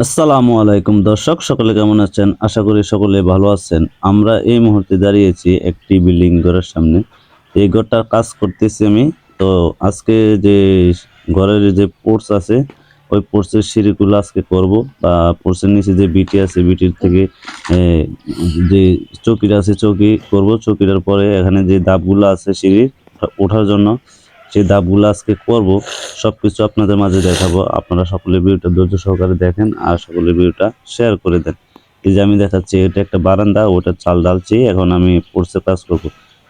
আসসালামু আলাইকুম দর্শক, সকলে কেমন আছেন? আশা করি সকলে ভালো আছেন। আমরা এই মুহূর্তে দাঁড়িয়েছি একটি বিল্ডিং ঘরের সামনে। এই ঘরটার কাজ করতেছি আমি। তো আজকে যে ঘরের যে পোর্চ আছে, ওই পোর্চের সিঁড়িগুলো আজকে করব। বা পোর্চের নিচে যে বিটি আছে, বিটির থেকে এ, যে চৌকিটা আছে চৌকি করব। চৌকিটার পরে এখানে যে ধাপগুলো আছে সিঁড়ির ওঠার জন্য, সেই ধাপগুলো আজকে করব। সবকিছু আপনাদের মাঝে দেখাবো। আপনারা সকলে ভিডিওটা ধৈর্য সহকারে দেখেন আর সকলে ভিডিওটা শেয়ার করে দেন। এই যে আমি দেখাচ্ছি, এটা একটা বারান্দা, ওটা চাল ঢালছি। এখন আমি পোর্চে কাজ করব।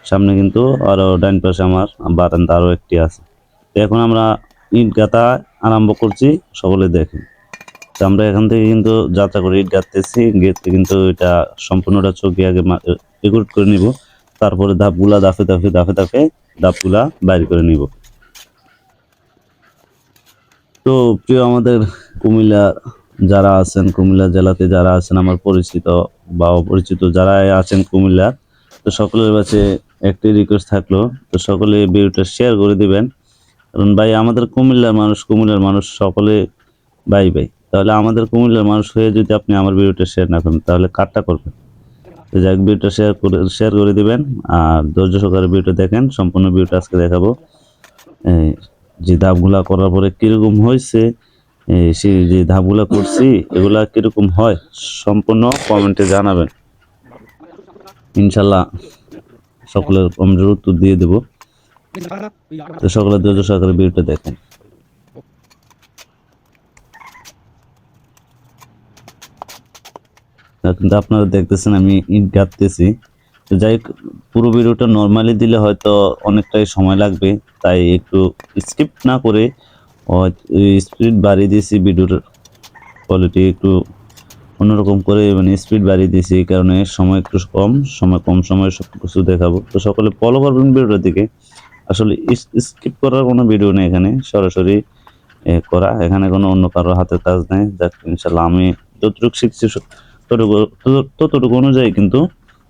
সামনে কিন্তু আরো ডাইন পাশে আমার বারান্দা আরো একটি আছে। তো এখন আমরা ইট গাঁথা আরম্ভ করছি, সকলে দেখেন। তো আমরা এখান থেকে কিন্তু যাত্রা করে ইট গাঁথতেছি, গেঁথে কিন্তু এটা সম্পূর্ণটা চোখে আগে রেকর্ড করে নিব। তারপরে ধাপগুলা ধাপে ধাপগুলা বাইর করে নিব। তো প্রিয় আমাদের কুমিল্লা যারা আছেন, কুমিল্লা জেলাতে যারা আছেন, আমার পরিচিত বা অপরিচিত যারা আছেন কুমিল্লার, তো সকলের কাছে একটি রিকোয়েস্ট থাকলো, তো সকলে ভিডিওটা শেয়ার করে দিবেন। কারণ ভাই আমাদের কুমিল্লার মানুষ সকলে ভাই ভাই। তাহলে আমাদের কুমিল্লার মানুষ হয়ে যদি আপনি আমার ভিডিওটা শেয়ার না করেন, তাহলে কারটা করবেন? তো যাই হোক, ভিডিওটা শেয়ার করে দিবেন আর ধৈর্য সহকারে ভিডিওটা দেখেন। সম্পূর্ণ ভিডিওটা আজকে দেখাবো। এই যে ধাপগুলা করার পরে কিরকম হয়েছে, সেই যে ধাপগুলা করছি এগুলা কিরকম হয়, সম্পূর্ণ কমেন্টে জানাবেন। ইনশাল্লাহ সকলের কমেন্টের উত্তর দিয়ে দেব। তো সকলের ধৈর্য সহকারে ভিডিওটা দেখেন। কিন্তু আপনারা দেখতেছেন আমি ইট গাঁথতেছি। তো যাই হোক, পুরো ভিডিওটা নর্মালি দিলে হয়তো অনেকটাই সময় লাগবে, তাই একটু স্কিপ না করে স্পিড বাড়িয়ে দিয়েছি। ভিডিওর কোয়ালিটি একটু অন্যরকম করে, মানে স্পিড বাড়িয়ে দিয়েছি, এই কারণে সময় একটু কম সময়ে সব কিছু দেখাবো। তো সকলে ফলো করবেন ভিডিওর দিকে। আসলে স্কিপ করার কোনো ভিডিও নেই এখানে, সরাসরি করা। এখানে কোনো অন্য কারোর হাতের কাজ নেই। যাক, ইনশাল্লাহ আমি যতটুকু শিখছি ততটুকু অনুযায়ী কিন্তু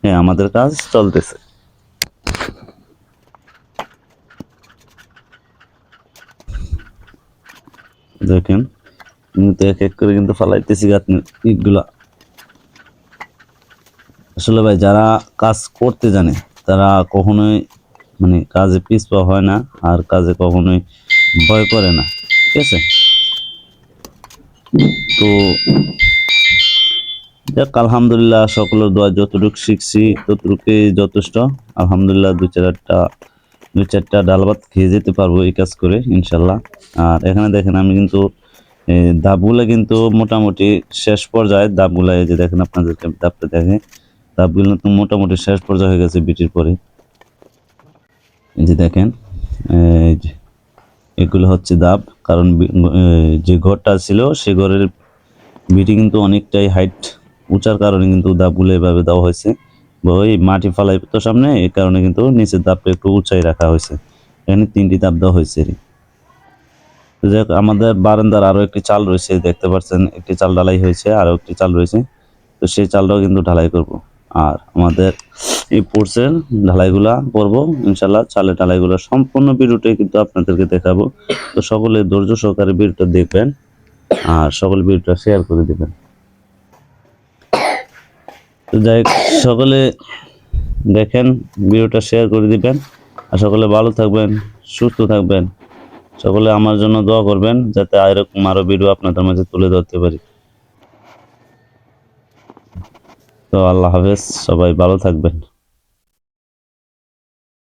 হ্যাঁ আমাদের কাজ চলতেছে। দেখেন কিন্তু এক এক করে কিন্তু ফালাইতেছি ইটগুলা। আসলে ভাই যারা কাজ করতে জানে তারা কখনোই মানে কাজে পিছপা হয় না, আর কাজে কখনোই ভয় করে না। ঠিক আছে? তো যাক, আলহামদুলিল্লাহ সকলের দোয়া, যতটুকু শিখছি ততটুকুই যথেষ্ট। আলহামদুলিল্লাহ দুই চারটা ডাল ভাত খেয়ে যেতে পারবো এই কাজ করে ইনশাল্লাহ। আর এখানে দেখেন আমি কিন্তু ধাপগুলা কিন্তু মোটামুটি শেষ পর্যায়ে। ধাপগুলা এই যে দেখেন, আপনাদেরকে ধাপটা দেখে, ধাপগুলো তো মোটামুটি শেষ পর্যায়ে হয়ে গেছে বিটির পরে। এই যে দেখেন, এই যে এগুলো হচ্ছে ধাপ। কারণ যে ঘরটা ছিল সে ঘরের বিটি কিন্তু অনেকটাই হাইট উঁচার কারণে কিন্তু ধাপগুলো এভাবে দেওয়া হয়েছে। ওই মাটি ফালাই তো সামনে, এই কারণে কিন্তু নিচের ধাপটা একটু উঁচাই রাখা হয়েছে। এখানে 3টি ধাপ দেওয়া হয়েছে। তো যাই হোক, আমাদের বারান্দার আরো একটি চাল রয়েছে, দেখতে পাচ্ছেন একটি চাল ঢালাই হয়েছে, আরো একটি চাল রয়েছে। তো সেই চালটাও কিন্তু ঢালাই করব। আর আমাদের এই পোর্চের ঢালাইগুলা করবো ইনশাল্লাহ। চালের ঢালাইগুলা সম্পূর্ণ ভিডিওটাই কিন্তু আপনাদেরকে দেখাবো। তো সকলে ধৈর্য সহকারে ভিডিওটা দেখবেন আর সকল ভিডিওটা শেয়ার করে দিবেন। তো যাই হোক, সকলে দেখেন, ভিডিওটা শেয়ার করে দিবেন আর সকলে ভালো থাকবেন, সুস্থ থাকবেন। সকলে আমার জন্য দোয়া করবেন যাতে এরকম আরো ভিডিও আপনাদের মাঝে তুলে ধরতে পারি। তো আল্লাহ হাফেজ, সবাই ভালো থাকবেন।